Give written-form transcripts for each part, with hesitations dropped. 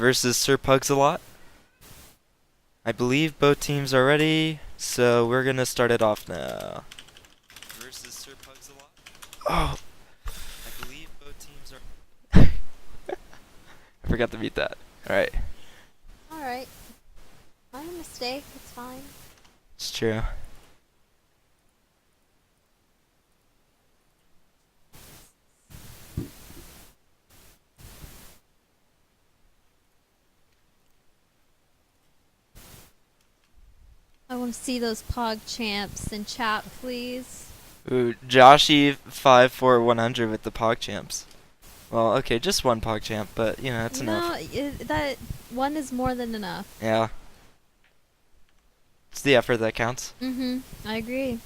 versus Sir Pugs-a-Lot. I believe both teams are ready, so we're gonna start it off now. Versus Sir Pugs-a-Lot. Oh, I believe both teams are. I forgot to mute that. All right. Alright. My mistake, it's fine. It's true. I want to see those Pog champs in chat, please. Ooh, Joshy 54100 with the PogChamps. Well, okay, just one PogChamp, but you know, that's enough. That one is more than enough. Yeah. It's the effort that counts. Mm-hmm. I agree.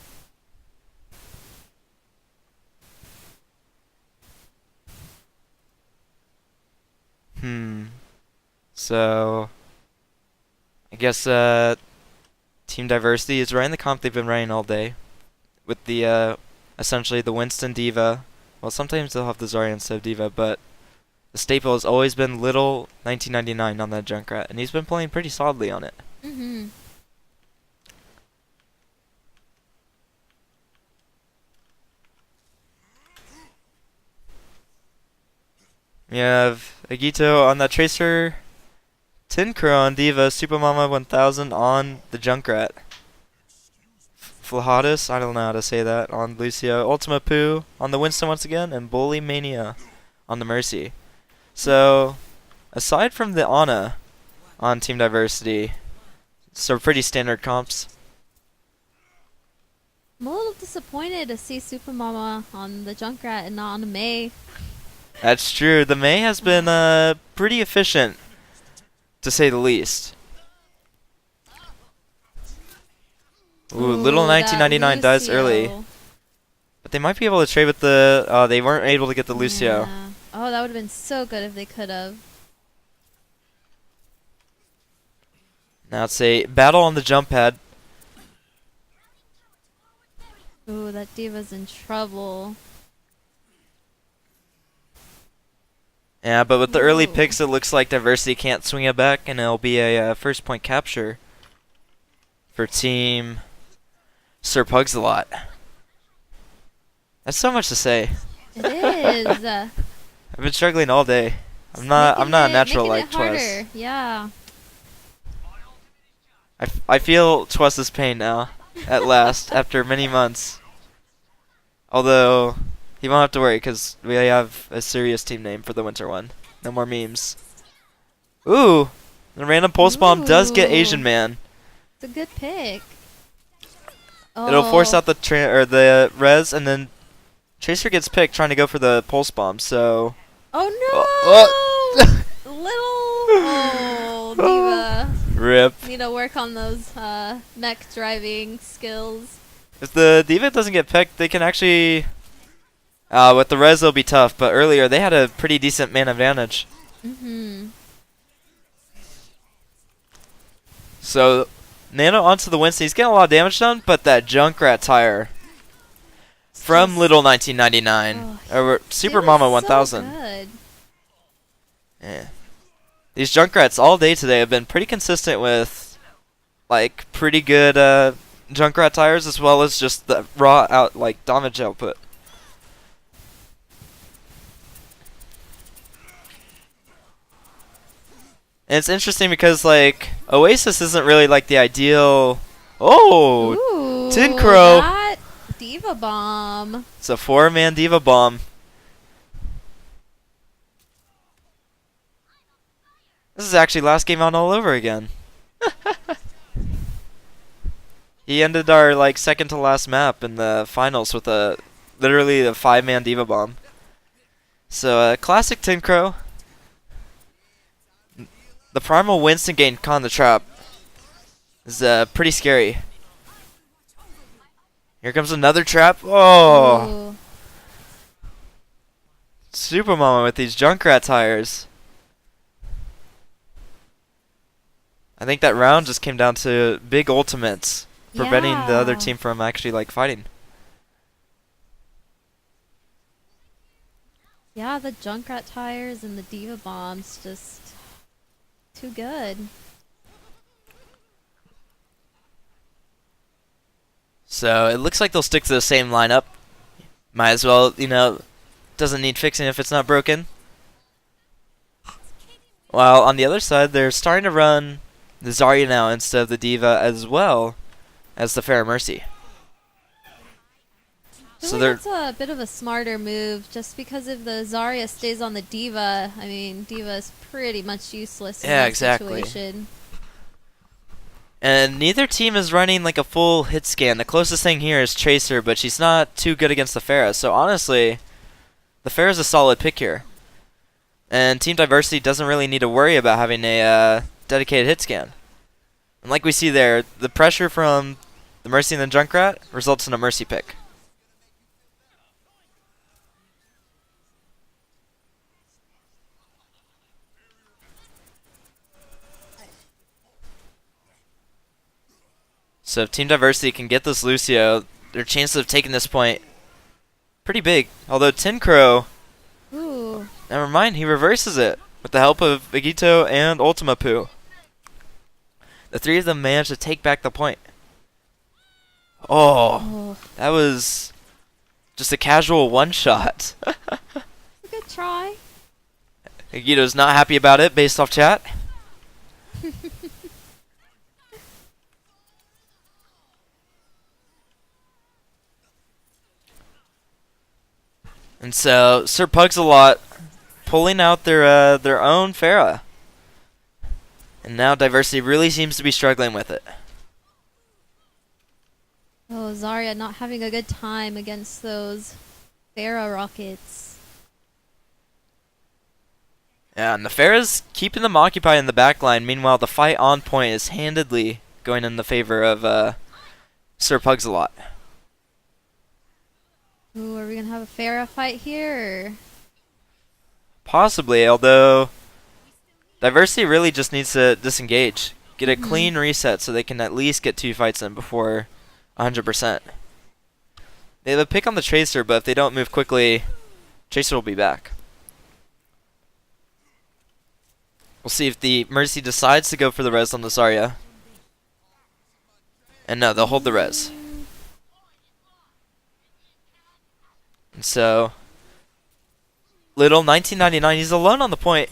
So, I guess Team Diversity is running the comp they've been running all day, with the essentially the Winston Diva. Well, sometimes they'll have the Zarya instead of Diva, but the staple has always been Little 1999 on that Junkrat, and he's been playing pretty solidly on it. Mm-hmm. We have Agito on that Tracer, Tin Crow on Diva, Super Mama 1000 on the Junkrat. Flahatus, I don't know how to say that, on Lucio. Ultima Poo on the Winston once again, and Bully Mania on the Mercy. So, aside from the Ana on Team Diversity, so pretty standard comps. I'm a little disappointed to see Super Mama on the Junkrat and not on the Mei. That's true. The Mei has been pretty efficient, to say the least. Ooh, Little 1999 dies early. But they might be able to trade with the... they weren't able to get the Lucio. Yeah. Oh, that would have been so good if they could have. Now it's a battle on the jump pad. Ooh, that Diva's in trouble. Yeah, but with the early Ooh. picks, it looks like Diversity can't swing it back, and it'll be a first point capture for Team Sir Pugs-a-Lot. That's so much to say. It is. I've been struggling all day. I'm not a natural like Twess. Yeah. I feel Twess's pain now, at last, after many months. Although, he won't have to worry, because we have a serious team name for the winter one. No more memes. Ooh! The random pulse bomb does get Asian Man. It's a good pick. It'll force out the res, and then Tracer gets picked trying to go for the pulse bomb, so... Oh no! Little Diva. Rip. Need to work on those mech driving skills. If the Diva doesn't get picked, they can actually... with the res, it'll be tough, but earlier they had a pretty decent man advantage. Mm-hmm. So, Nano onto the Winston. He's getting a lot of damage done, but that Junkrat tire from Little 1999, or Super Mama 1000. So good. Yeah. These Junkrats all day today have been pretty consistent with, like, pretty good Junkrat tires, as well as just the raw damage output. And it's interesting because, like, Oasis isn't really, like, the ideal... Oh! Ooh, Tin Crow! That Diva Bomb. It's a 4-man Diva Bomb. This is actually last game on all over again. He ended our, like, second to last map in the finals with literally a 5-man Diva Bomb. So, classic Tin Crow. The Primal Winston gain caught in the trap is pretty scary. Here comes another trap. Oh! Ooh. Super Mama with these Junkrat tires. I think that round just came down to big ultimates, preventing the other team from actually, like, fighting. Yeah, the Junkrat tires and the Diva Bombs just... Too good. So it looks like they'll stick to the same lineup. Might as well, you know, doesn't need fixing if it's not broken. While on the other side, they're starting to run the Zarya now instead of the D.Va as well as the Pharah Mercy. I So feel they're like that's a bit of a smarter move, just because if the Zarya stays on the D.Va, I mean, D.Va is pretty much useless in that exactly. situation. And neither team is running like a full hit scan. The closest thing here is Tracer, but she's not too good against the Pharah. So honestly, the Pharah's a solid pick here. And Team Diversity doesn't really need to worry about having a dedicated hit scan. And like we see there, the pressure from the Mercy and the Junkrat results in a Mercy pick. So if Team Diversity can get this Lucio, their chances of taking this point pretty big. Although Tin Crow, Ooh. never mind, he reverses it with the help of Vegito and Ultima Poo. The three of them managed to take back the point. Oh, that was just a casual one-shot. Good try. Vegito's not happy about it based off chat. And so Sir Pugs-a-Lot pulling out their own Pharah. And now Diversity really seems to be struggling with it. Oh, Zarya not having a good time against those Pharah rockets. Yeah, and the Pharah's keeping them occupied in the backline. Meanwhile, the fight on point is handedly going in the favor of Sir Pugs-a-Lot. Ooh, are we gonna have a Pharah fight here? Or? Possibly, although Diversity really just needs to disengage. Get a clean reset so they can at least get 2 fights in before 100%. They have a pick on the Tracer, but if they don't move quickly, Tracer will be back. We'll see if the Mercy decides to go for the res on the Zarya. And no, they'll hold the res. And so, Little, 1999, he's alone on the point.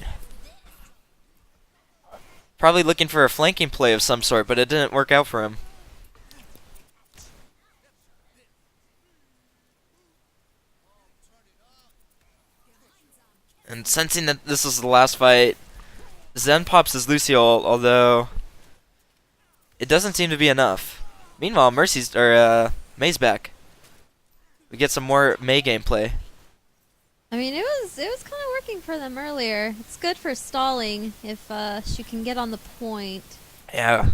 Probably looking for a flanking play of some sort, but it didn't work out for him. And sensing that this is the last fight, Zen pops his Lucio, although it doesn't seem to be enough. Meanwhile, May's back. We get some more May gameplay. I mean, it was kind of working for them earlier. It's good for stalling if she can get on the point. Yeah.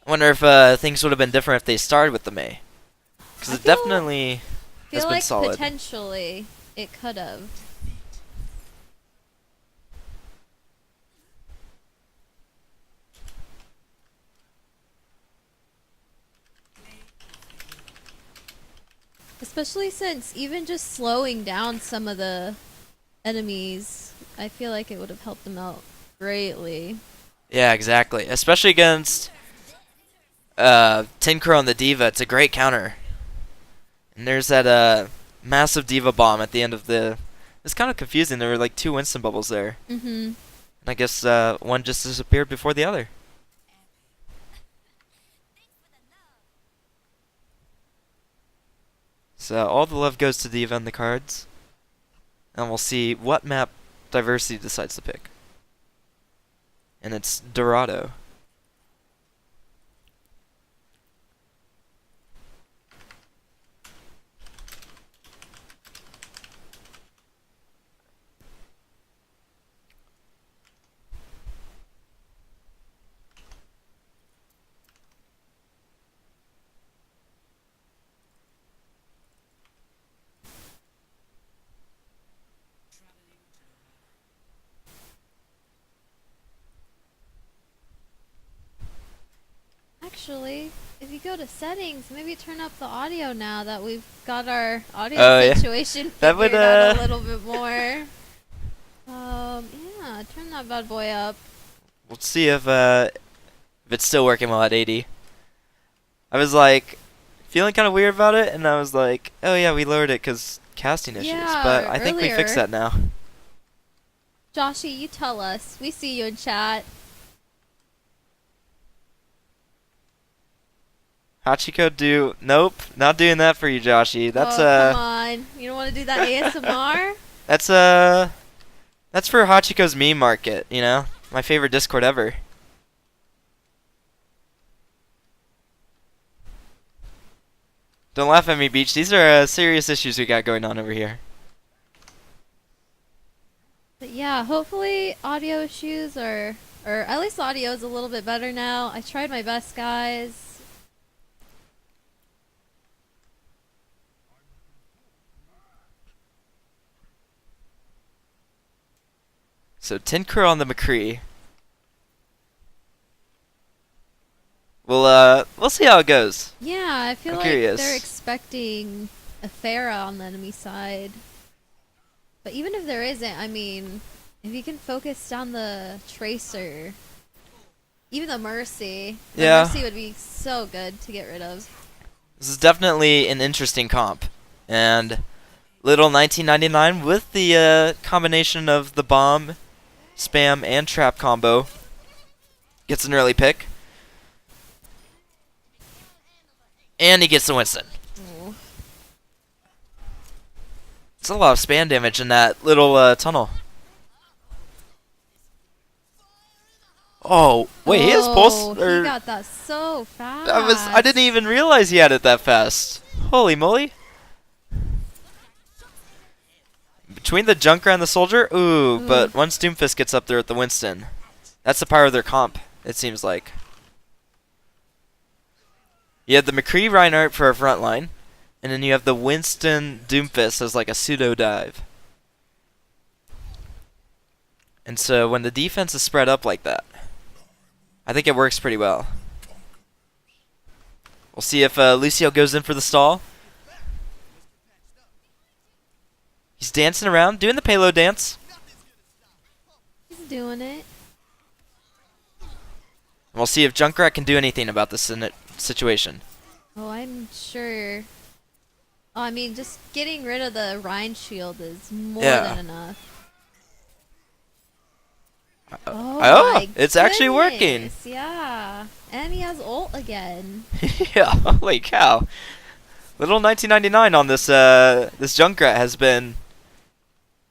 I wonder if things would have been different if they started with the May. Because it definitely has been like solid. Potentially it could have. Especially since even just slowing down some of the enemies, I feel like it would have helped them out greatly. Yeah, exactly. Especially against Tin Crow and the D.Va. It's a great counter. And there's that massive D.Va bomb at the end of the... It's kind of confusing. There were like 2 Winston bubbles there. Mm-hmm. And I guess one just disappeared before the other. So all the love goes to D.Va in the cards. And we'll see what map Diversity decides to pick. And it's Dorado. Actually, if you go to settings, maybe turn up the audio now that we've got our audio Oh, situation yeah. That figured would, out a little bit more. Yeah, turn that bad boy up. We'll see if it's still working well at 80. I was like feeling kind of weird about it, and I was like, oh yeah, we lowered it because casting issues. Yeah, But I think we fixed earlier. that now. Joshy, you tell us. We see you in chat. Hachiko do nope, not doing that for you, Joshy. That's oh, come on. You don't want to do that ASMR? that's for Hachiko's meme market, you know? My favorite Discord ever. Don't laugh at me, Beach. These are serious issues we got going on over here. But yeah, hopefully audio issues or at least audio is a little bit better now. I tried my best, guys. So Tinker on the McCree. We'll see how it goes. Yeah, I feel I'm like curious. they're expecting a Pharah on the enemy side. But even if there isn't, I mean, if you can focus down the Tracer, even the Mercy, Yeah. Mercy would be so good to get rid of. This is definitely an interesting comp. And little 1999 with the combination of the bomb, spam, and trap combo gets an early pick. And he gets the Winston. Ooh. It's a lot of spam damage in that little tunnel. Oh, wait, he has pulse? He got that so fast. I didn't even realize he had it that fast. Holy moly. Between the Junkrat and the Soldier? Ooh, but once Doomfist gets up there with the Winston, that's the power of their comp, it seems like. You have the McCree Reinhardt for a front line, and then you have the Winston Doomfist as like a pseudo dive. And so when the defense is spread up like that, I think it works pretty well. We'll see if Lucio goes in for the stall. He's dancing around, doing the payload dance. He's doing it. And we'll see if Junkrat can do anything about this situation. Oh, I'm sure. Oh, I mean, just getting rid of the Rhine shield is more than enough. Oh, my it's actually working. goodness, Yeah. And he has ult again. Yeah, holy cow. Little 1999 on this this Junkrat has been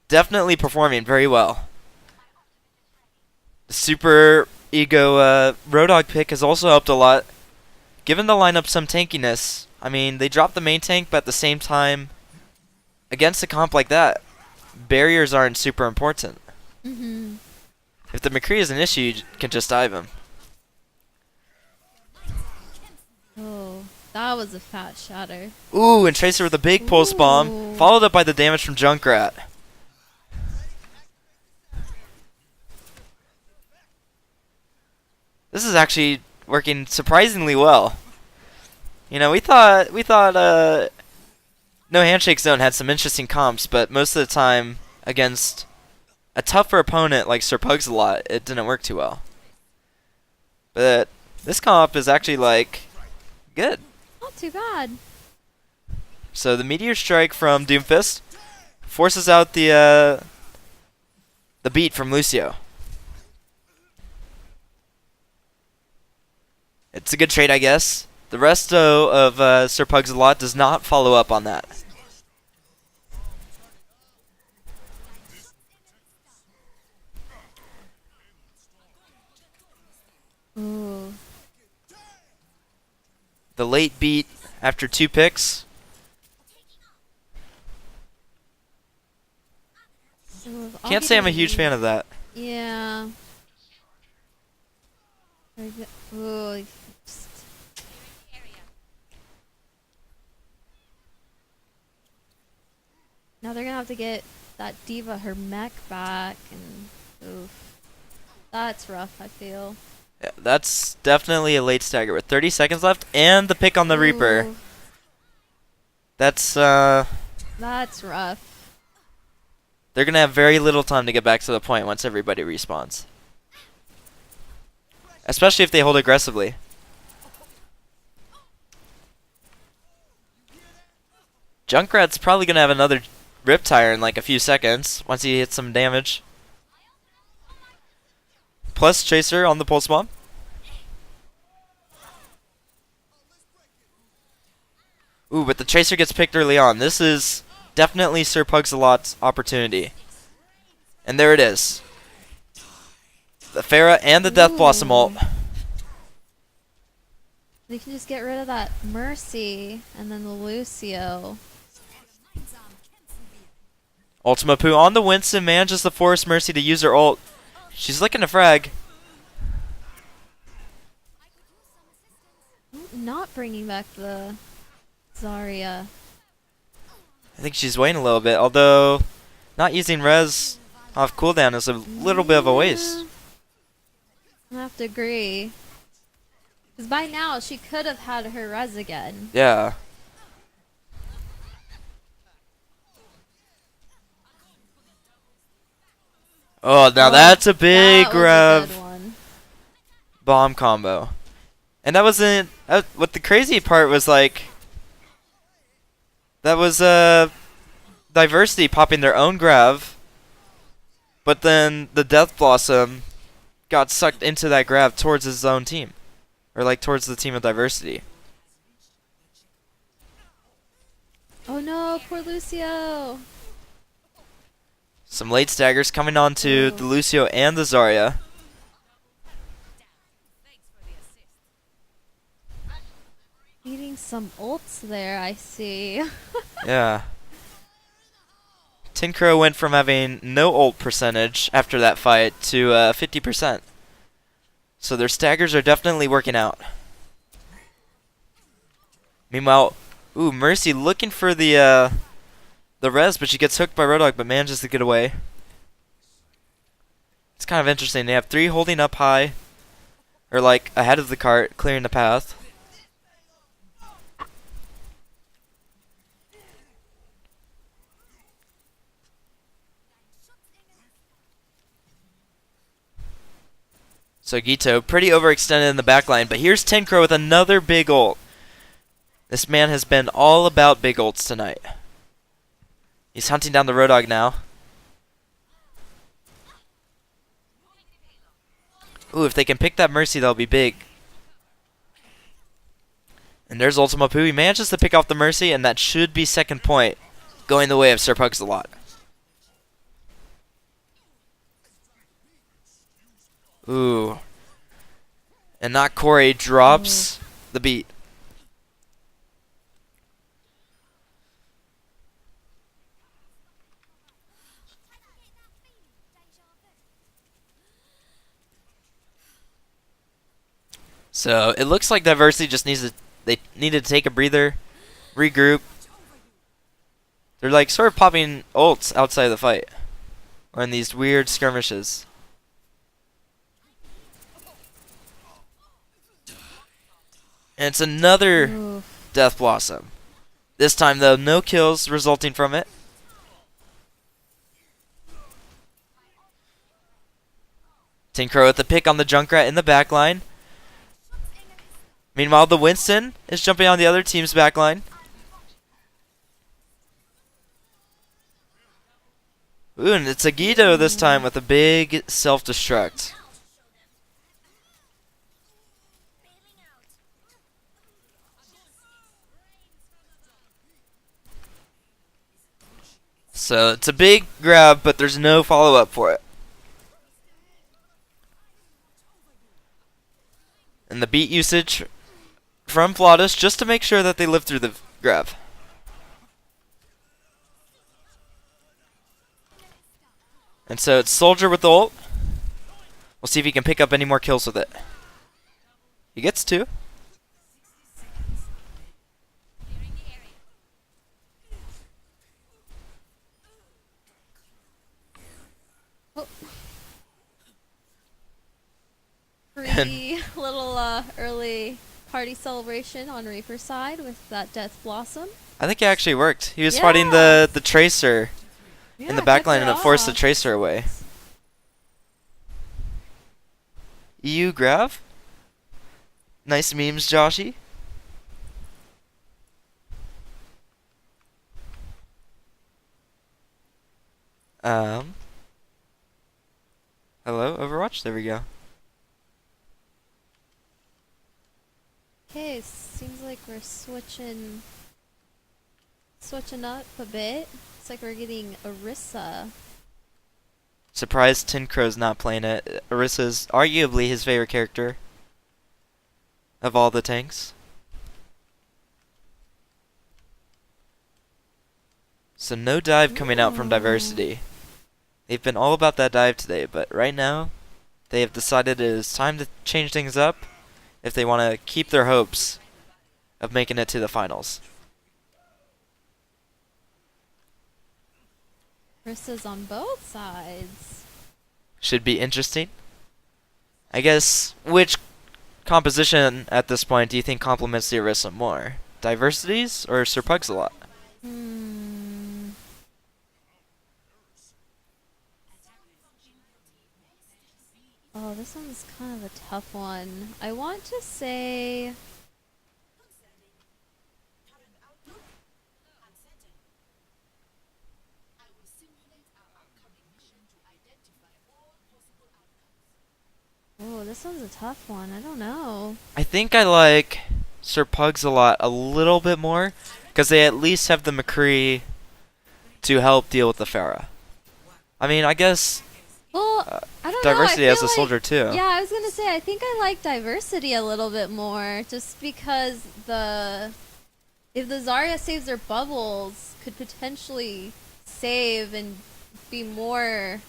definitely performing very well. The Super Ego Roadhog pick has also helped a lot. Given the lineup some tankiness, I mean, they dropped the main tank, but at the same time, against a comp like that, barriers aren't super important. Mm-hmm. If the McCree is an issue, you can just dive him. Oh, that was a fat shatter. Ooh, and Tracer with a big pulse bomb, followed up by the damage from Junkrat. This is actually working surprisingly well. You know, we thought No Handshake Zone had some interesting comps, but most of the time against a tougher opponent like Sir Pugs-a-Lot, it didn't work too well. But this comp is actually like good. Not too bad. So the Meteor Strike from Doomfist forces out the beat from Lucio. It's a good trade, I guess. The rest of Sir Pugs-a-Lot does not follow up on that. Ooh. The late beat after 2 picks. Can't say I'm a huge fan of that. Yeah. Ooh. Now they're gonna have to get that diva her mech back, and oof, that's rough. I feel. Yeah, that's definitely a late stagger with 30 seconds left and the pick on the Reaper. Ooh, That's rough. they're gonna have very little time to get back to the point once everybody respawns. especially if they hold aggressively. Junkrat's probably gonna have another Riptire in like a few seconds once he hits some damage. Plus Tracer on the pulse bomb. Ooh, but the Tracer gets picked early on. This is definitely Sir Pugsalot's opportunity. And there it is. The Pharah and the Death Blossom ult. They can just get rid of that Mercy and then the Lucio. Ultima Poo on the Winston manages to force Mercy to use her ult. She's looking to frag. Not bringing back the Zarya. I think she's waiting a little bit, although not using res off cooldown is a little bit of a waste. I have to agree. Because by now she could have had her res again. Yeah. Oh, now that's a big That was a rev good one. bomb combo. And that wasn't... what the crazy part was like... That was Diversity popping their own grav. But then the Death Blossom got sucked into that grav towards his own team. Or like towards the team of Diversity. Oh no, poor Lucio. Some late staggers coming on to the Lucio and the Zarya. Eating some ults there, I see. Yeah. Tincrow went from having no ult percentage after that fight to 50%. So their staggers are definitely working out. Meanwhile, ooh, Mercy looking for the res, but she gets hooked by Roadhog, but manages to get away. It's kind of interesting. They have 3 holding up high, or like ahead of the cart, clearing the path. So Gito, pretty overextended in the backline, but here's Tincrow with another big ult. This man has been all about big ults tonight. He's hunting down the Roadhog now. Ooh, if they can pick that Mercy, that'll be big. And there's Ultima Poo. He manages to pick off the Mercy, and that should be second point, going the way of Sir Pugsalot. Ooh. And not Corey drops the beat. So it looks like Diversity just they needed to take a breather, regroup. They're like sort of popping ults outside of the fight, or in these weird skirmishes. And it's another Death Blossom. This time though, no kills resulting from it. Tincrow with the pick on the Junkrat in the backline. Meanwhile, the Winston is jumping on the other team's backline. Ooh, and it's a Guido this time with a big self-destruct. So it's a big grab, but there's no follow-up for it. And the beat usage from Flawless just to make sure that they live through the grab. And so it's Soldier with the ult. We'll see if he can pick up any more kills with it. He gets 2. Pretty little early party celebration on Reaper's side with that Death Blossom. I think it actually worked. He was fighting the Tracer in the back line, and it forced the off. Tracer away. EU grab? Nice memes, Joshy. Um. Hello, Overwatch. There we go. Okay, seems like we're switching up a bit. Looks like we're getting Orisa. Surprised Tin Crow's not playing it. Orisa's arguably his favorite character of all the tanks. So no dive coming out from Diversity. They've been all about that dive today, but right now they have decided it is time to change things up if they want to keep their hopes of making it to the finals. Orisa's on both sides. Should be interesting. I guess, which composition at this point do you think complements the Orisa more? Diversities or Sir Pugsalot? Oh, this one's kind of a tough one. I want to say... Oh, this one's a tough one. I don't know. I think I like Sir Pugsalot a little bit more, because they at least have the McCree to help deal with the Pharah. I mean, I guess Well, I don't Diversity know. has a soldier too. Yeah, I was gonna say I think I like Diversity a little bit more, just because if the Zarya saves her bubbles, could potentially save and be more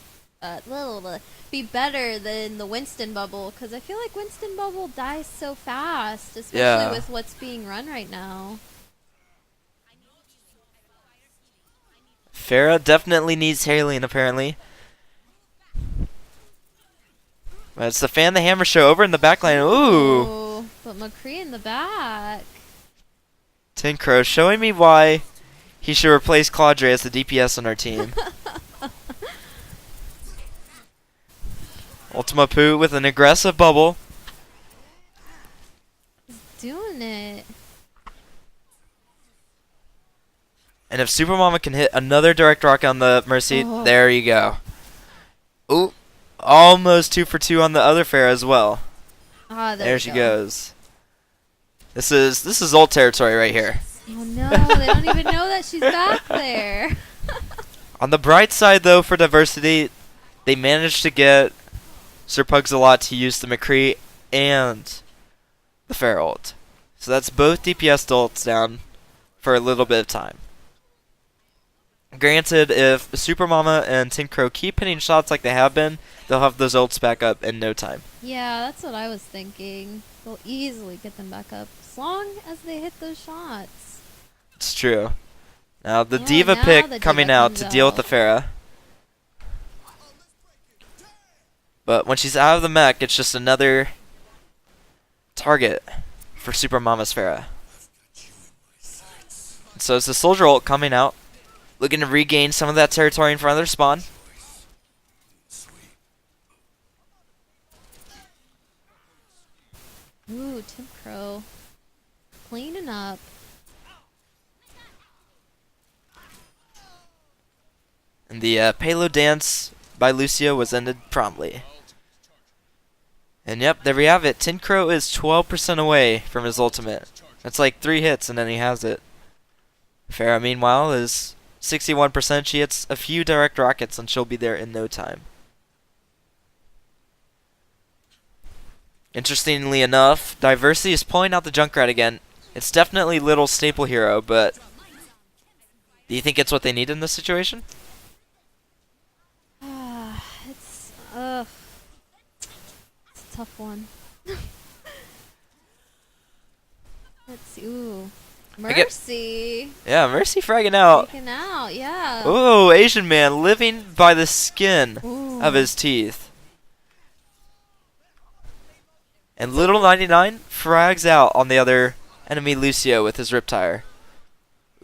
be better than the Winston bubble, because I feel like Winston bubble dies so fast, especially with what's being run right now. Pharah definitely needs Hailing, apparently. But it's the Fan the Hammer show over in the backline. Ooh! But McCree in the back. Tin Crow showing me why he should replace Claudre as the DPS on our team. Ultima Poo with an aggressive bubble. He's doing it. And if Super Mama can hit another direct rock on the Mercy, there you go. Ooh, almost 2 for 2 on the other Pharah as well. Ah, there she goes. This is old territory right here. Oh no, they don't even know that she's back there. On the bright side though, for Diversity, they managed to get Sir Pugsalot to use the McCree and the Pharah ult. So that's both DPS ults down for a little bit of time. Granted, if Super Mama and Tin Crow keep hitting shots like they have been, they'll have those ults back up in no time. Yeah, that's what I was thinking. They'll easily get them back up as long as they hit those shots. It's true. Now the Diva pick coming out to deal with the Pharah. But when she's out of the mech, it's just another target for Super Mama's Pharah. So it's the Soldier ult coming out, looking to regain some of that territory in front of their spawn. Ooh, Tim Crow. Cleaning up. And the payload dance by Lucio was ended promptly. And yep, there we have it. Tin Crow is 12% away from his ultimate. That's like 3 hits and then he has it. Pharah, meanwhile, is 61%. She hits a few direct rockets and she'll be there in no time. Interestingly enough, Diversity is pulling out the Junkrat again. It's definitely little staple hero, but do you think it's what they need in this situation? It's a tough one. Let's see. Ooh. Mercy. Yeah, Mercy fragging out. Freaking out, yeah. Ooh, Asian man living by the skin of his teeth. And Little 99 frags out on the other enemy Lucio with his Riptire.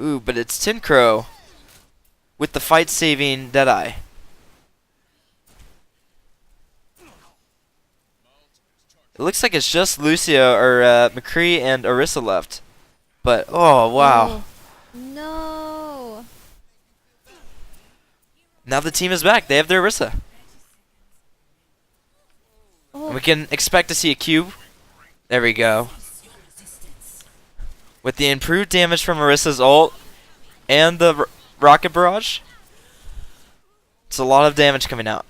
Ooh, but it's Tin Crow with the fight-saving Deadeye. It looks like it's just Lucio or McCree and Orisa left. But oh wow. Oh, no. Now the team is back. They have their Orisa. And we Oh, can expect to see a cube. There we go. With the improved damage from Orisa's ult and the rocket barrage, it's a lot of damage coming out.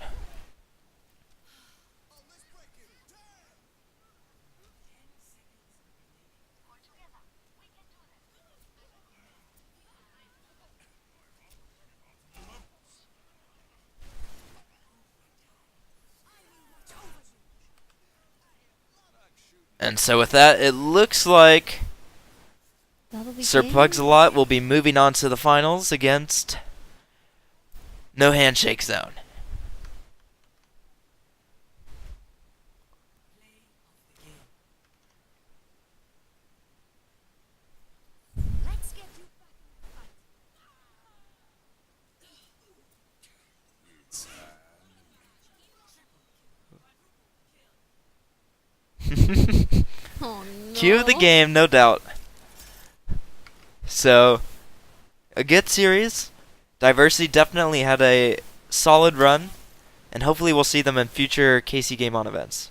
And so with that, it looks like that'll be Sir game. Pugsalot will be moving on to the finals against No Handshake Zone. Oh, no. Cue the game, no doubt. So, a good series. Diversity definitely had a solid run, and hopefully we'll see them in future KC Game On events.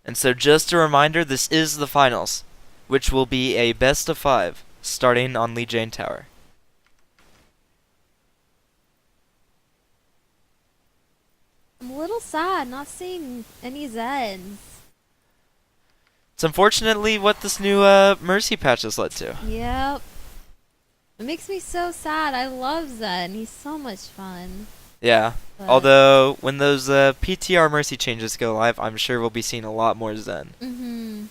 And so just a reminder, this is the finals, which will be a best of 5, starting on Lee Jane Tower. I'm a little sad not seeing any Zeds. It's unfortunately what this new Mercy patch has led to. Yep. It makes me so sad. I love Zed. He's so much fun. Yeah, But although when those PTR Mercy changes go live, I'm sure we'll be seeing a lot more Zen. Mm-hmm.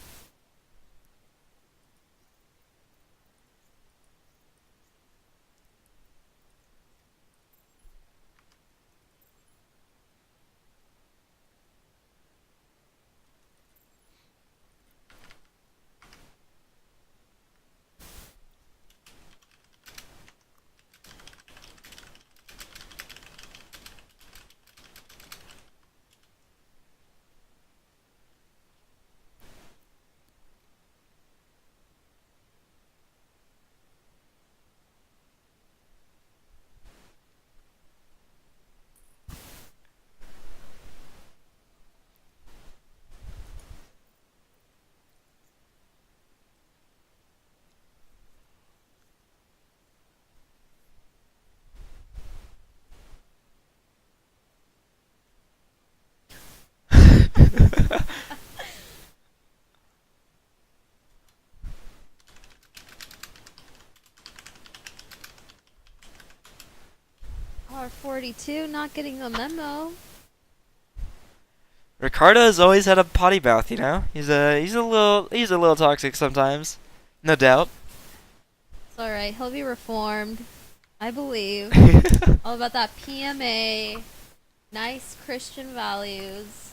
R42 not getting a memo. Ricardo has always had a potty mouth, you know. He's a little toxic sometimes, no doubt. It's alright. He'll be reformed. I believe. All about that PMA. Nice Christian values.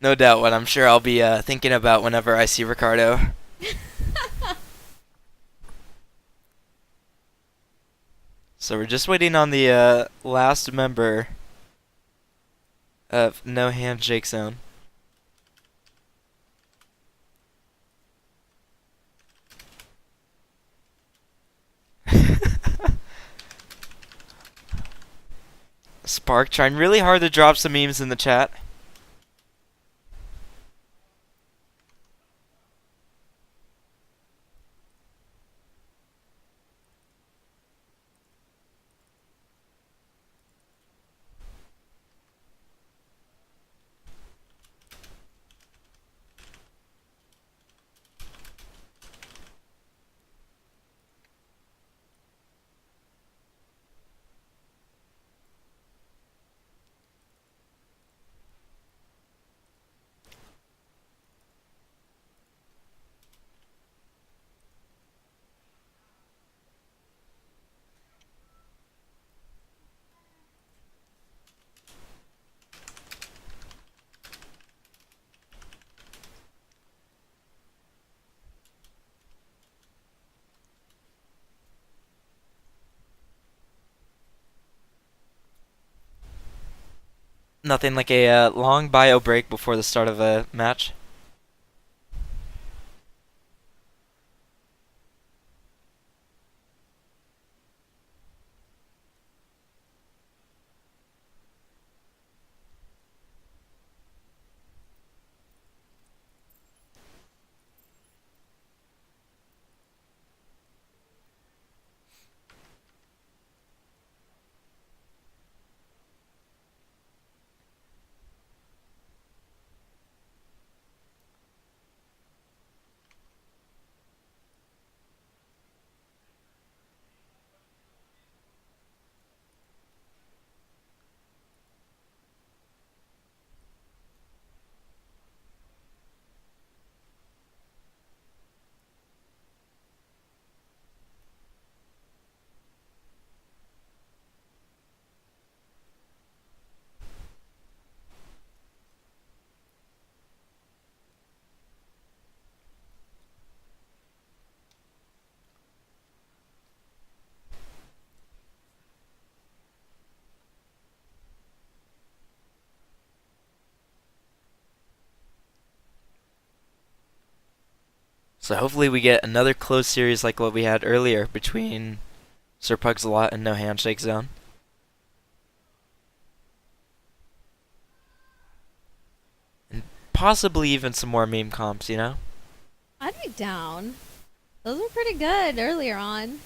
No doubt what I'm sure I'll be thinking about whenever I see Ricardo. So we're just waiting on the last member of No Handshake Zone. Spark trying really hard to drop some memes in the chat. Nothing like a long bio break before the start of a match. So hopefully we get another close series like what we had earlier between Sir Pugsalot and No Handshake Zone. And possibly even some more meme comps, you know? I'd be down. Those were pretty good earlier on.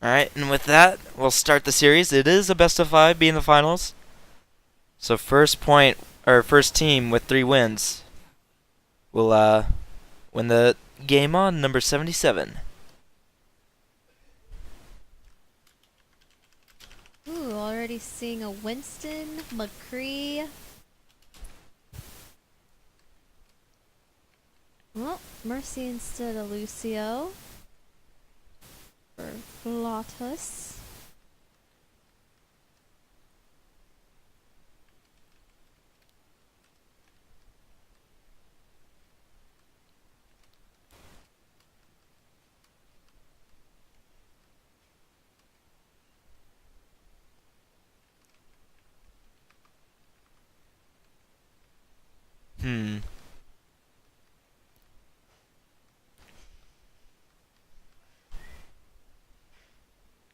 Alright, and with that, we'll start the series. It is a best of 5 being the finals. So first point, or first team with 3 wins will win the game on number 77. Ooh, already seeing a Winston, McCree. Well, Mercy instead of Lucio. For Lotus.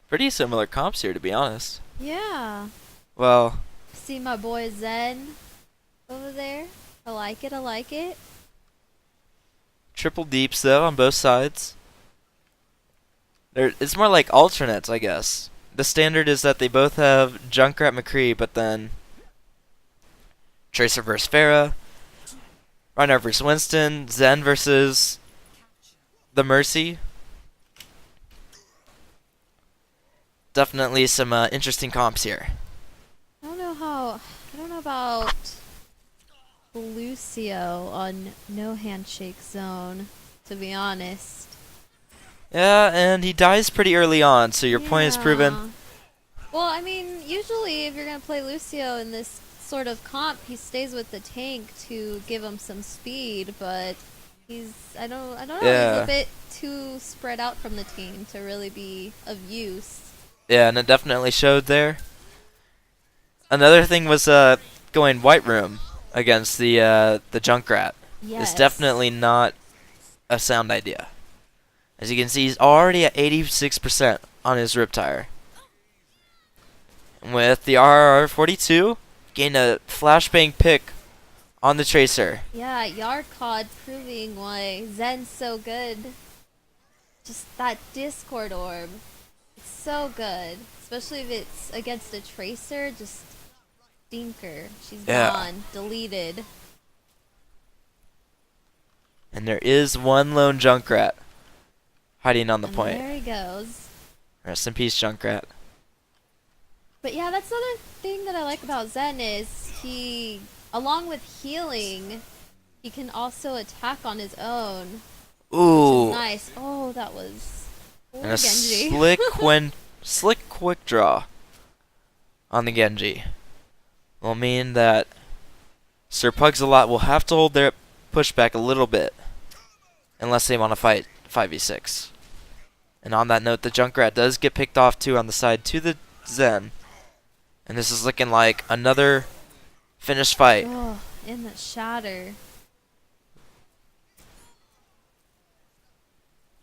Pretty similar comps here, to be honest. Yeah. Well, See my boy Zen over there. I like it, I like it. triple deeps though on both sides. It's more like alternates, I guess. The standard is that they both have Junkrat McCree, but then Tracer versus Pharah, Reinhardt versus Winston, Zen versus the Mercy. Definitely some interesting comps here. I don't know about Lucio on no handshake zone, to be honest. Yeah, and he dies pretty early on, so your point is proven. Well, I mean, usually if you're gonna play Lucio in this sort of comp, he stays with the tank to give him some speed, but I don't know, Yeah. he's a bit too spread out from the team to really be of use. Yeah, and it definitely showed there. Another thing was going White Room against the Junkrat. Yes. It's definitely not a sound idea. As you can see, he's already at 86% on his Riptire. And with the RR42, gained a flashbang pick on the Tracer. Yeah, Yarcod proving why Zen's so good. Just that Discord orb. It's so good. Especially if it's against a Tracer, just stinker. She's gone. Deleted. And there is one lone Junkrat. hiding on the And point. there he goes. Rest in peace, Junkrat. But yeah, that's another thing that I like about Zen is he, along with healing, he can also attack on his own, which is Ooh, nice. Oh, that was poor and a Genji. slick quick draw on the Genji. Will mean that Sir Pugs-a-Lot will have to hold their pushback a little bit, unless they want to fight 5v6. And on that note, the Junkrat does get picked off too on the side to the Zen. And this is looking like another finished fight. Oh, in the shatter.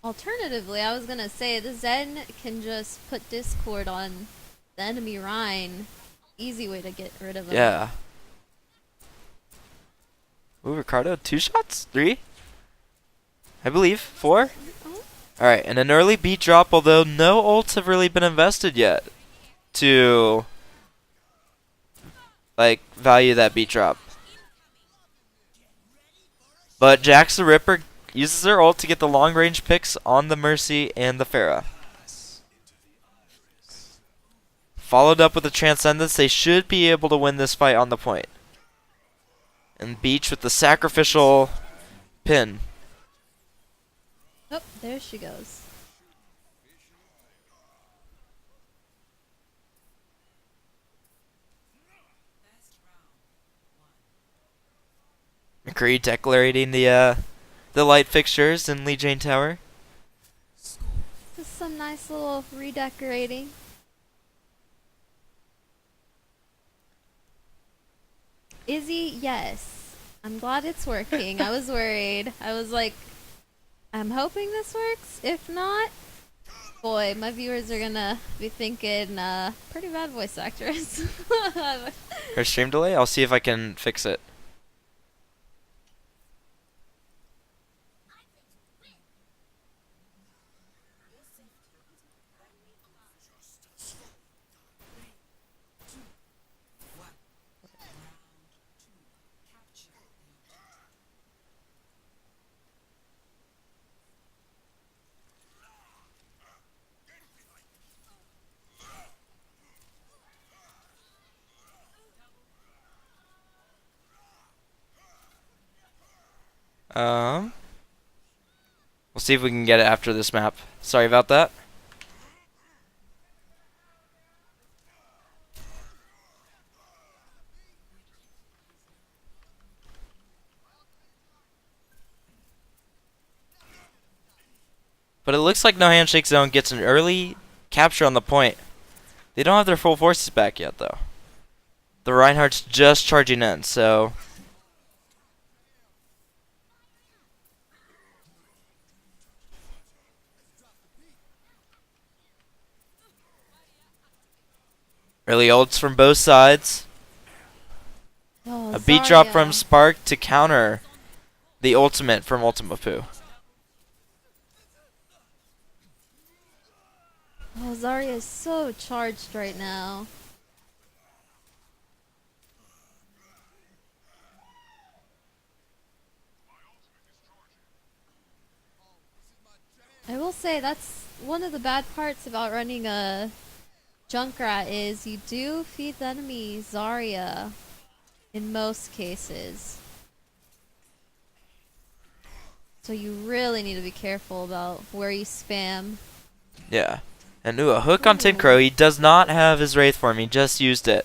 Alternatively, I was gonna say the Zen can just put Discord on the enemy Rhine. Easy way to get rid of him. Yeah. Ooh, Ricardo, 2 shots? 3? I believe. 4? Oh, Alright, and an early beat drop, although no ults have really been invested yet to like value that beat drop. But Jax the Ripper uses their ult to get the long range picks on the Mercy and the Pharah. Followed up with the Transcendence, they should be able to win this fight on the point. And Beach with the sacrificial pin. oh, there she goes. McCree decorating the light fixtures in Lee Jane Tower. Just some nice little redecorating. Izzy, yes. I'm glad it's working. I was worried. I was like, I'm hoping this works. If not, boy, my viewers are gonna be thinking, pretty bad voice actress. Her stream delay? I'll see if I can fix it. We'll see if we can get it after this map. Sorry about that. But it looks like No Handshake Zone gets an early capture on the point. They don't have their full forces back yet, though. The Reinhardt's just charging in, so... Early ults from both sides. Oh, A beat drop from Zarya. Spark to counter the ultimate from Ultima Poo. Oh, Zarya is so charged right now. I will say that's one of the bad parts about running a Junkrat is you do feed the enemy Zarya in most cases. So you really need to be careful about where you spam. Yeah. And ooh, a hook on Tinkro. He does not have his Wraith form. He just used it.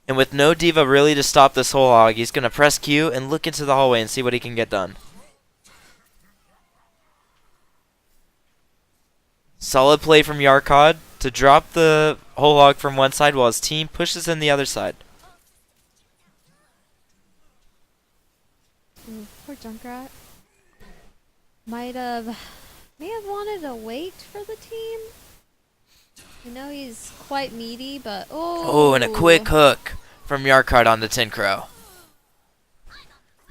And with no Diva really to stop this whole hog, he's going to press Q and look into the hallway and see what he can get done. Solid play from Yarkod to drop the whole hog from one side while his team pushes in the other side. Ooh, poor Junkrat. May have wanted to wait for the team. I know he's quite meaty, but Oh, and a quick hook from Yarkard on the Tinkro.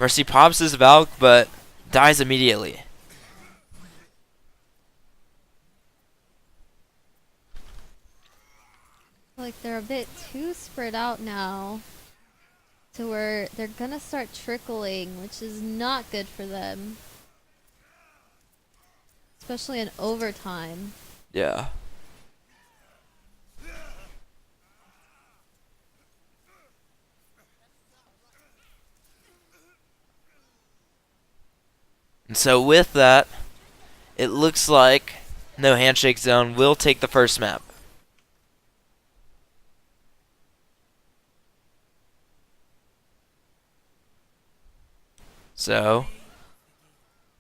Mercy pops his Valk, but dies immediately. like they're a bit too spread out now to where they're gonna start trickling, which is not good for them. Especially in overtime. Yeah. And so with that, it looks like No Handshake Zone will take the first map. So,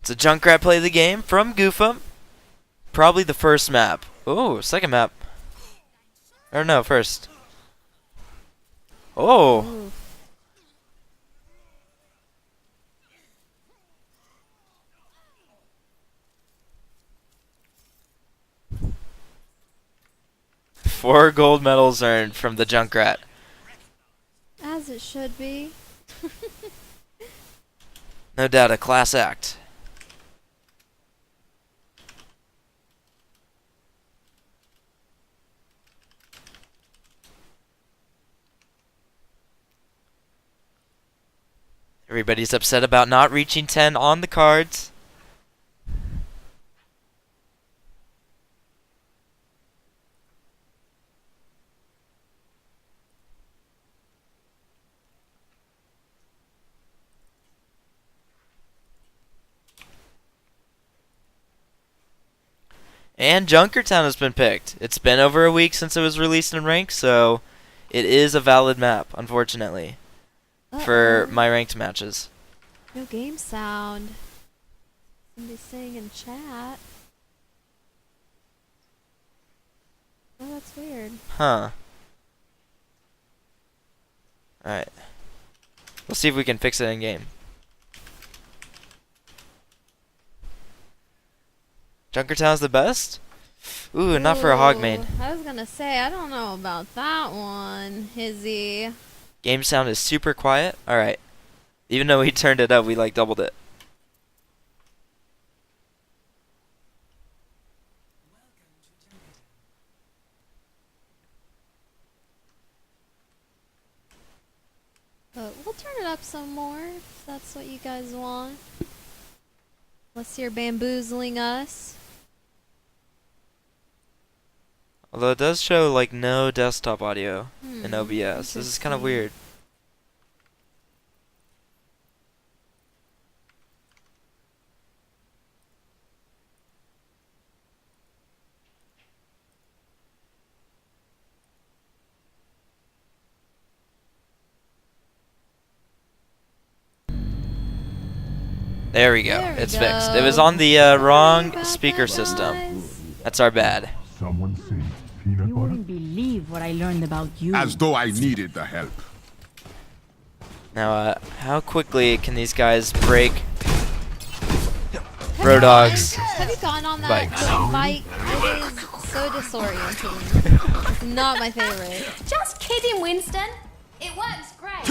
it's a Junkrat play the game from Goofa. Probably the first map. Oh, second map. Or no, first. Oh. Ooh. Four gold medals earned from the Junkrat. As it should be. No doubt a class act. Everybody's upset about not reaching 10 on the cards. And Junkertown has been picked. It's been over a week since it was released in ranked, so it is a valid map, unfortunately, for my ranked matches. No game sound. Somebody's saying in chat. Oh, that's weird. Huh. Alright. We'll see if we can fix it in game. Junkertown's the best? Ooh, not for a hog main. I was gonna say, I don't know about that one, Hizzy. Game sound is super quiet. Alright. Even though we turned it up, we like doubled it. But we'll turn it up some more if that's what you guys want. Unless you're bamboozling us. Although it does show like no desktop audio in OBS. This is kind of weird. There we go. It's fixed. It was on the wrong speaker system. That's our bad. Someone say peanut You butter? wouldn't believe what I learned about you. As though I needed the help. Now, how quickly can these guys break Bro Dogs? Have you gone on that Bike. bike? It is so disorienting. It's not my favorite. Just kidding, Winston. It works great.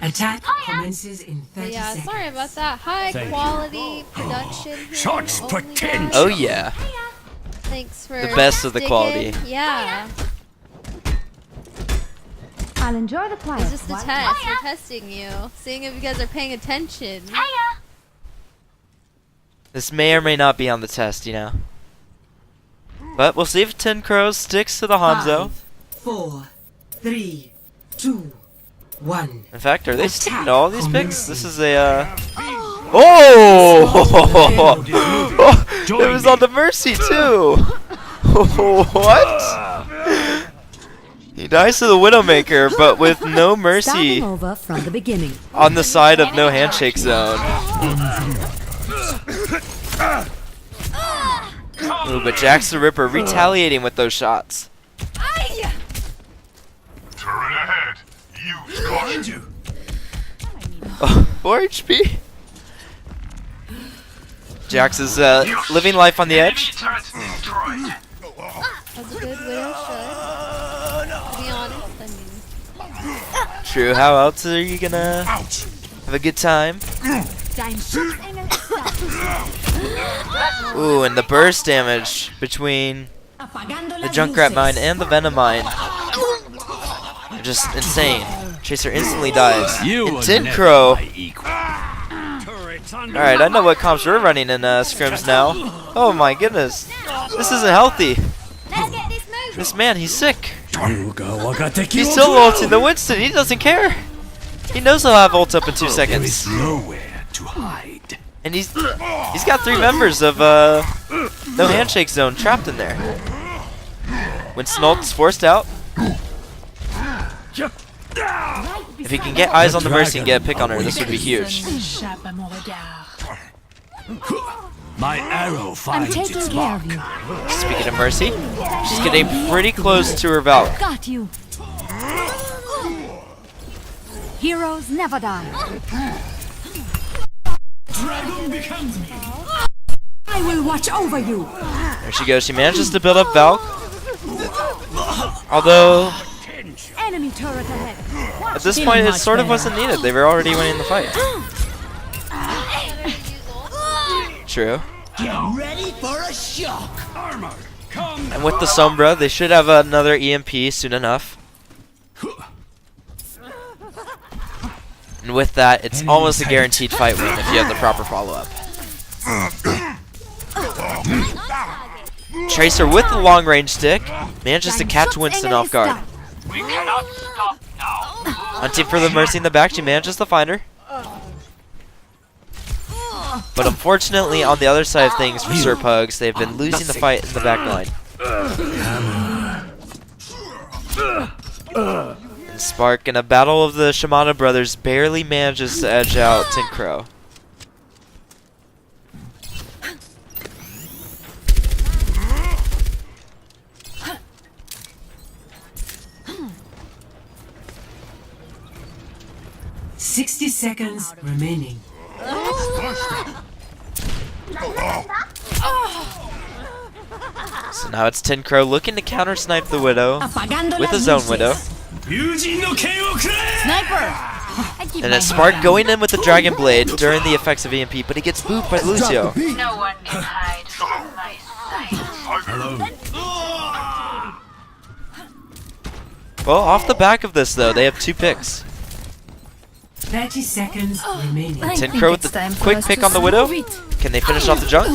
Attack Hiya. commences in 30 But yeah, seconds. sorry about that. High quality production. here, Shots only potential. that. Oh yeah. Thanks for The best of the sticking. quality. Yeah. I'll enjoy the quiet. It's just a while- test. We're testing you. Seeing if you guys are paying attention. This may or may not be on the test, you know. But we'll see if Tin Crows sticks to the Hanzo. 5, 4, 3, 2, 1. In fact, are they sticking to all these picks? This is a Oh! It was on the Mercy too. What? He dies to the Widowmaker, but with no mercy Starting over from the beginning. on the side of no handshake zone. Ooh, but Jax the Ripper retaliating with those shots. Turn ahead. Use caution. 4 HP. Jax is living life on the edge. That's a good widow should. To be honest, I mean. True, how else are you gonna Ouch. have a good time? Ooh, and the burst damage between the Junkrat mine and the Venom mine. are just insane. Tracer instantly dies. And Tin Crow. Alright, I know what comps we're running in scrims now. Oh my goodness. This isn't healthy. Let's get this moving. This man, he's sick. He's still ulting the Winston. He doesn't care. He knows he'll have ult up in 2 seconds. Nowhere to hide. And he's got 3 members of No Handshake Zone trapped in there. Winston ult's forced out. If he can get eyes on the Mercy and get a pick on her, this would be huge. My arrow finds taking its care mark. of you. Speaking of Mercy, she's getting pretty close to her Valk. Got you. Heroes never die. Dragon becomes me. I will watch over you. There she goes. She manages to build up Valk. Although, Enemy turret ahead. at this point, it sort of wasn't needed. They were already winning the fight. True. Get ready for a shock. Armor, come. And with the Sombra, they should have another EMP soon enough. And with that, it's almost a guaranteed fight win if you have the proper follow-up. Tracer with the long-range stick manages to catch Winston off guard. We cannot stop now. Hunting for the Mercy in the back, she manages to find her. But unfortunately, on the other side of things for Sir Pugs, they've been losing the fight in the back line. And Spark, in a battle of the Shimano brothers, barely manages to edge out Tin Crow. $60 seconds remaining. So now it's Tin Crow looking to counter snipe the Widow with his own Widow. And it's Spark going in with the Dragon Blade during the effects of EMP, but he gets booped by Lucio. No one can hide from my sight. Well, off the back of this though, they have 2 picks. 30 seconds remaining. Tin Crow with the quick pick on the Widow. Can they finish off the Junk?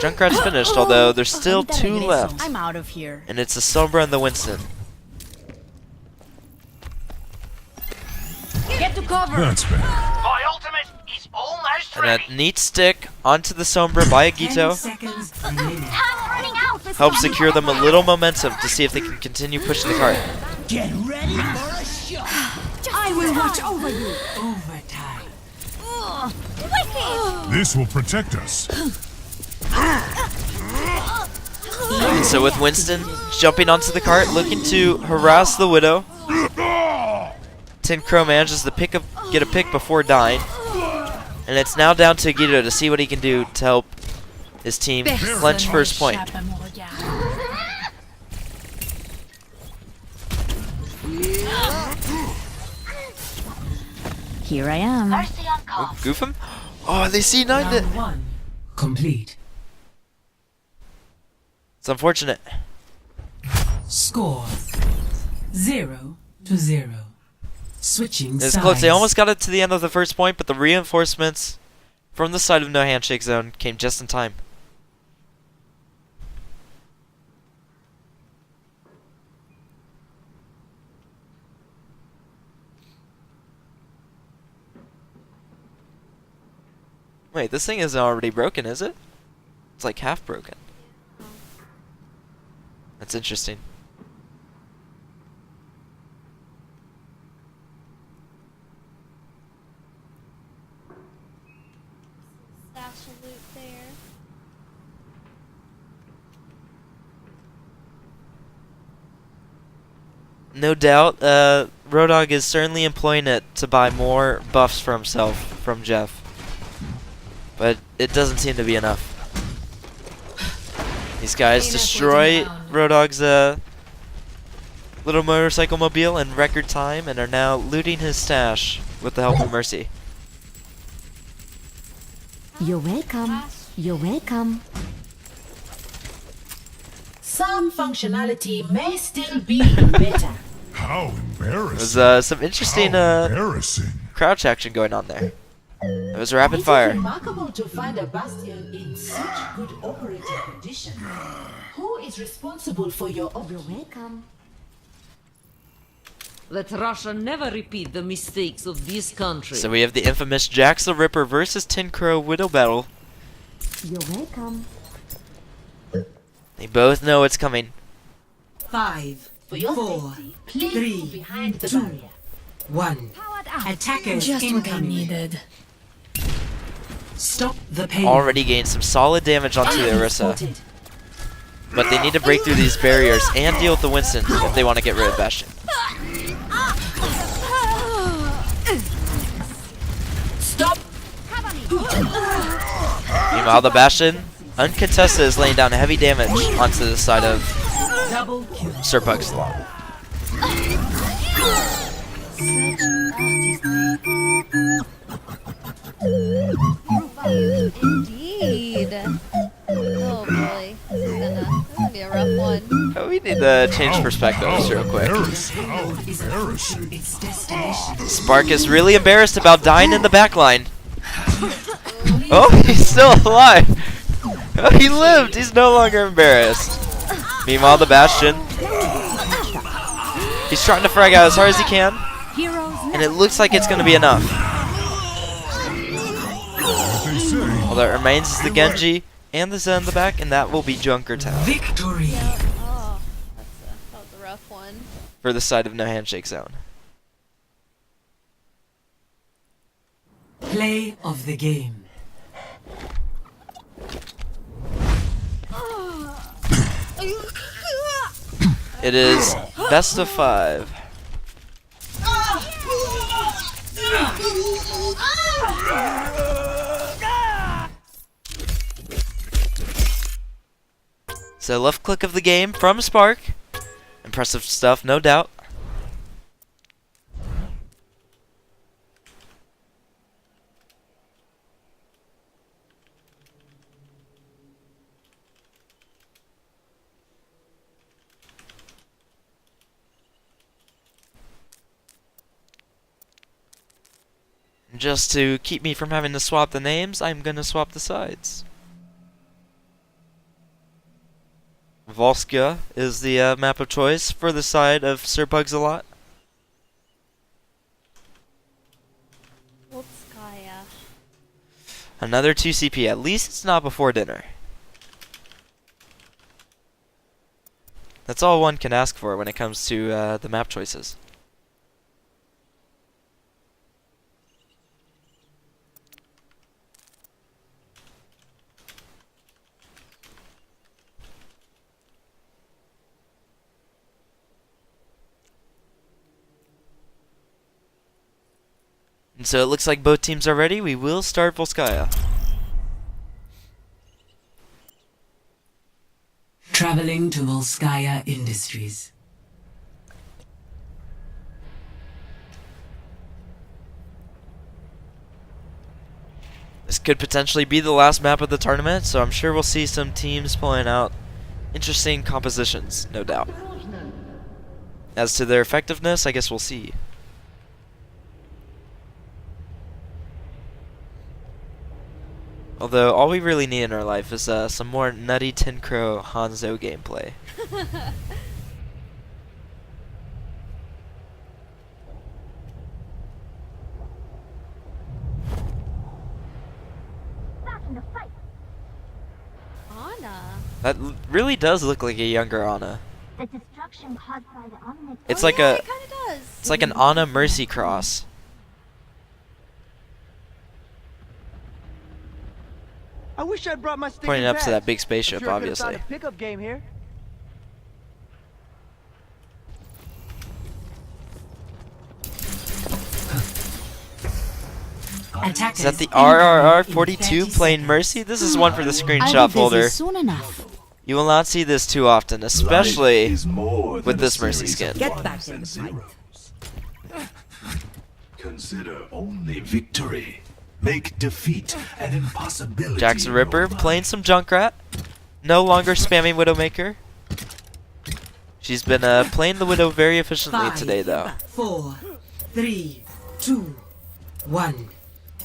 Junkrat's finished, although there's still 2 left. I'm out of here. And it's the Sombra and the Winston. Get to cover. That's better. My ultimate is almost And ready. a neat stick onto the Sombra by 10 Agito seconds remaining. helps secure them a little momentum to see if they can continue pushing the cart. Get ready for a shock. I will watch over you. Overtime. This will protect us. And so with Winston jumping onto the cart, looking to harass the Widow, Tin Crow manages to get a pick before dying. And it's now down to Agito to see what he can do to help his team clinch first point. Here I am. Mercy on call. Oh, goof him? Oh, they C9'd it. Round 1 complete. It's unfortunate. Score 0-0. Switching It's sides. close. They almost got it to the end of the first point, but the reinforcements from the side of No Handshake Zone came just in time. Wait, this thing isn't already broken, is it? It's like half broken. That's interesting. Stash of loot there. No doubt, Rodog is certainly employing it to buy more buffs for himself from Jeff. But it doesn't seem to be enough. These guys destroy Rodog's little motorcycle mobile in record time and are now looting his stash with the help of Mercy. You're welcome. You're welcome. Some functionality may still be better. How embarrassing. There's some interesting How embarrassing. crouch action going on there. It was rapid fire. Remarkable to find a bastion in such good operating condition. Who is responsible for your You're welcome. Let Russia never repeat the mistakes of this country. So we have the infamous Jax the Ripper versus Tin Crow Widow battle. You're welcome. They both know it's coming. 5, For your 4, safety, please 3, move behind the 2, barrier. 1. Attackers Just what I incoming. needed. Stop the pain. Already gained some solid damage onto the Orisa. But they need to break through these barriers and deal with the Winston if they want to get rid of Bastion. Stop! Meanwhile, the Bastion, uncontested, is laying down heavy damage onto the side of Double kill. Sir Pug's Law. Indeed. Oh boy, this is gonna be a rough one. Oh, we need to change perspectives real quick. Embarrassing. How embarrassing. Its destination. Spark is really embarrassed about dying in the backline. Oh, he's still alive. Oh, he lived. He's no longer embarrassed. Meanwhile, the Bastion, he's trying to frag out as hard as he can, and it looks like it's going to be enough. What they say. All that remains is the Genji and the Zen in the back, and that will be Junkertown Victory. Oh, that was a rough one. for the side of No Handshake Zone. Play of the game. It is best of 5. So left click of the game from Spark. Impressive stuff, no doubt. Just to keep me from having to swap the names, I'm gonna swap the sides. Volska is the map of choice for the side of Sir Pug's-a-Lot. Volskaya. Another 2 CP. At least it's not before dinner. That's all one can ask for when it comes to the map choices. And so it looks like both teams are ready. We will start Volskaya. Traveling to Volskaya Industries. This could potentially be the last map of the tournament, so I'm sure we'll see some teams pulling out interesting compositions, no doubt. As to their effectiveness, I guess we'll see. Although, all we really need in our life is some more nutty Tin Crow Hanzo gameplay. Anna. That really does look like a younger Ana. The destruction caused by the Omnic. It's Oh, like yeah, a, it kind of does. it's like an Ana Mercy cross. I wish I'd brought my stick Pointing and up to that patch. big I'm spaceship, sure I could've found obviously. a pickup game here. Attackers Is that the incoming RRR in 42 30 playing seconds. Mercy? This is one for the I'll screenshot be busy folder. soon enough. You will not see this too often, especially Life is more with than a this Mercy series skin. of ones and zeros. Consider only victory. Make defeat an impossibility. Jackson in Ripper your playing mind. some Junkrat. No longer spamming Widowmaker. She's been playing the Widow very efficiently 5, today, though. 4, 3, 2, 1.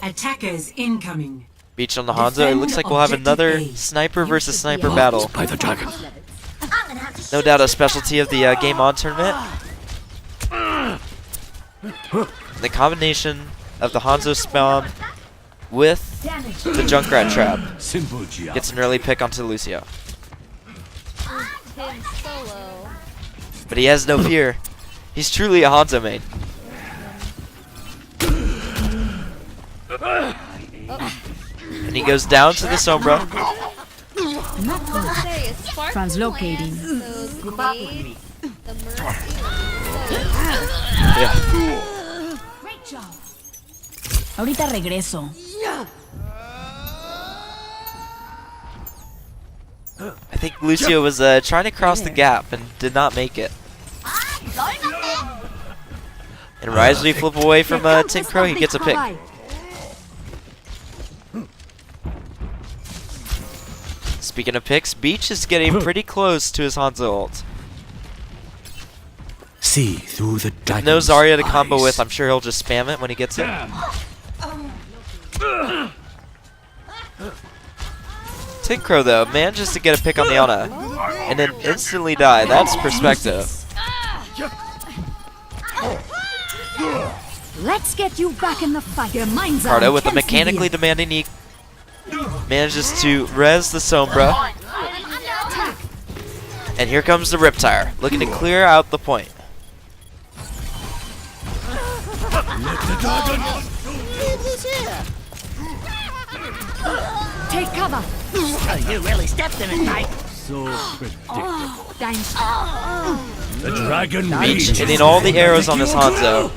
Attackers incoming. Beach on the Hanzo. It looks like we'll have another sniper versus sniper battle. By the dragon. No doubt a specialty of the Game On tournament. The combination of the Hanzo spawn with the Junkrat trap Simple geometry. gets an early pick onto Lucio. Tim solo. But he has no fear. He's truly a Hanzo main. And he goes down to the Sombra. Say, is Spark Translocating. those grenades, the Mercy, Yeah. Great job. Ahorita regreso. I think Lucio was trying to cross the gap and did not make it. And Risley flip away from Tinkro, he gets a pick. Speaking of picks, Beach is getting pretty close to his Hanzo ult. See through the dragon's No Zarya to combo eyes. with, I'm sure he'll just spam it when he gets it. Tinkro though, manages to get a pick on the Ana. And then instantly die, that's perspective. Let's get you back in the fight. Your mind's Cardo with a mechanically demanding Eek manages to res the Sombra. And here comes the Riptire, looking to clear out the point. Take cover. You really stepped in it, Mike. So predictable. Dein The dragon Beach rage. hitting all the arrows on this Hanzo.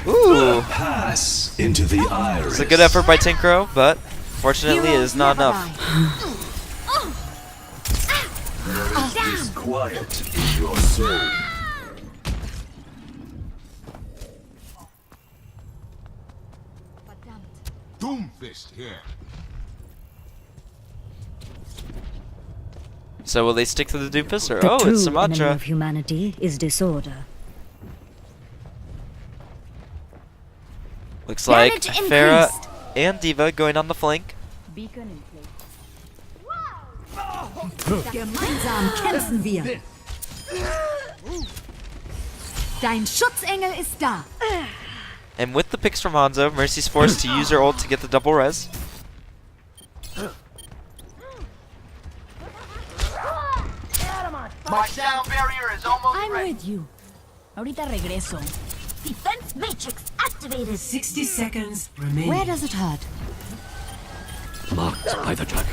Ooh, Pass into the iris. it's a good effort by Tinkro, but fortunately it is not enough. Is quiet in your soul. Doomfist here. So will they stick to the Doomfist or oh, it's Sumatra. of humanity is disorder. Looks like Damage Farah increased. and Diva going on the flank. Beacon in place. Gemeinsam kämpfen wir. Dein Schutzengel ist da. And with the picks from Hanzo, Mercy's forced to use her ult to get the double res. My sound barrier is almost I'm ready. with you. Ahorita regreso. Defense matrix activated. 60 seconds remaining. Where does it hurt? Marked by the dragon.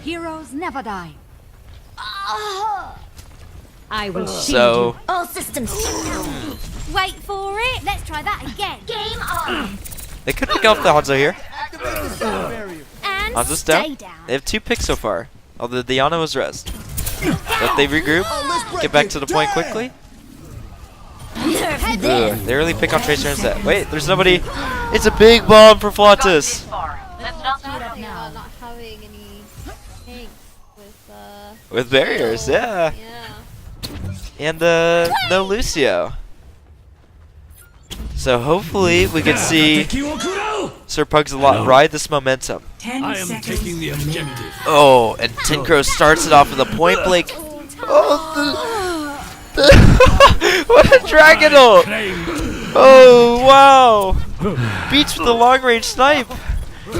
Heroes never die. I will shield So All systems Wait for it. Let's try that again. Game on. they could pick off the Hanzo here. And Hanzo's stay down. down. They have 2 picks so far, although Diana was rezzed. But they regroup, get back to the point quickly. Ugh, they really pick on Tracer instead. Wait, there's nobody. It's a big bomb for Flauntus. not having any tanks with With barriers, yeah. And no Lucio. So hopefully we can see Sir Pugs-a-Lot ride this momentum. 10 I am seconds taking the remaining. objective. Oh, and Tinkro starts it off with a point blank. Oh, what a dragon ult! Oh, wow! Beach with the long range snipe.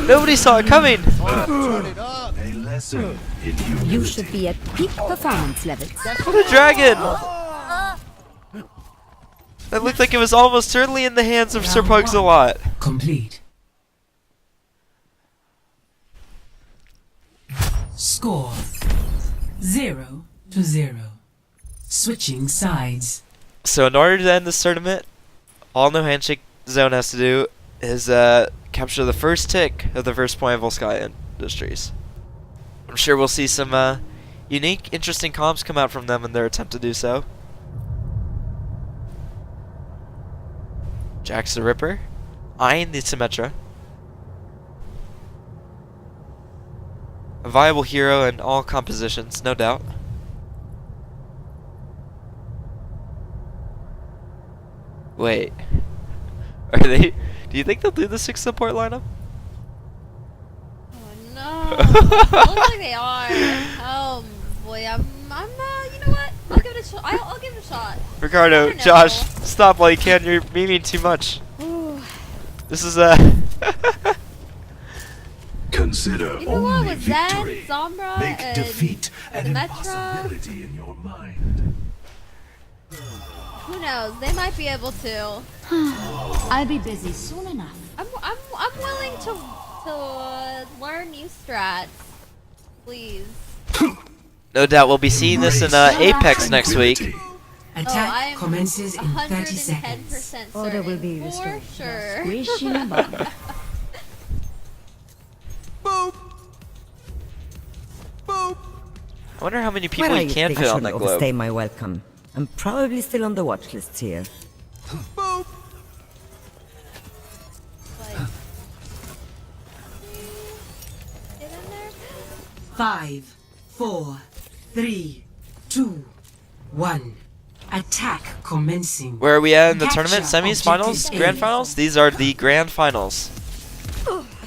Nobody saw it coming. A lesson in humility. You should be at peak performance levels. What a dragon! That looked like it was almost certainly in the hands of Sir Pugs-a-Lot. Complete. Score 0-0. Switching sides. So in order to end this tournament, all No Handshake Zone has to do is capture the first tick of the first point of Volskaya Industries. I'm sure we'll see some unique, interesting comps come out from them in their attempt to do so. Jax the Ripper, eyeing the Symmetra. A viable hero in all compositions, no doubt. Wait. Are they... Do you think they'll do the 6 support lineup? Oh no. It looks like they are. Oh boy, I'm you know what? I'll give it a shot. I'll give it a shot. Ricardo, Josh, stop while you can. You're memeing too much. Ooh. This is Consider You know what? only With Zen, victory. Sombra, Make and defeat an Symmetra, impossibility in your mind. who knows? They might be able to. I'll be busy soon enough. I'm willing to learn new strats. Please. no doubt we'll be seeing this in Apex next week. Attack I'm commences in 30 seconds. 110% certain. Order will be for restored. sure. Squish in a bun. I wonder how many people Where are you you can think fit I on should that globe. overstay my welcome? I'm probably still on the watch list here. Like, get in there. 5, 4, 3, 2, 1. Attack commencing. Where are we at in the Capture tournament? Semis, finals, objective grand A. finals? These are the grand finals.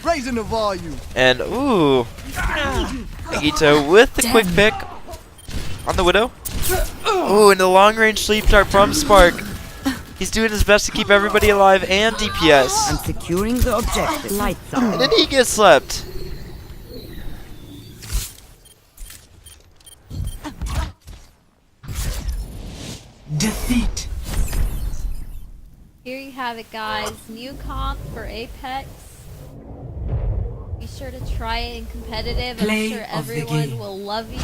Raising the volume. And, ooh, Nagito with the quick pick on the Widow. Ooh, and the long-range sleep dart from Spark. He's doing his best to keep everybody alive and I'm DPS. securing the objective. Lights And up. then he gets slept. Defeat. Here you have it, guys. New comp for Apex. Be sure to try it in competitive. Play I'm sure of the everyone game. will love you.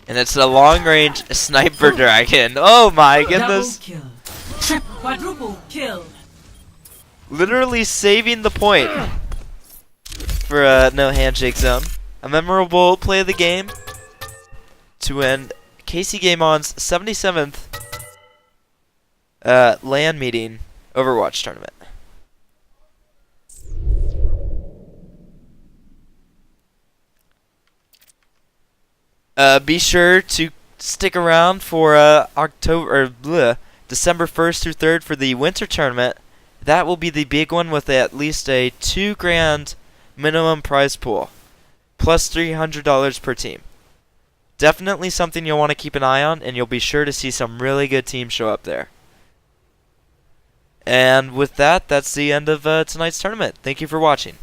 And it's a long-range sniper dragon. Oh my goodness. Double kill. Quadruple kill. Literally saving the point for no handshake zone. A memorable play of the game to end KCGameOn's 77th LAN meeting Overwatch tournament. Be sure to stick around for December 1st through 3rd for the winter tournament. That will be the big one with at least a $2 grand minimum prize pool, plus $300 per team. Definitely something you'll want to keep an eye on, and you'll be sure to see some really good teams show up there. And with that, that's the end of tonight's tournament. Thank you for watching.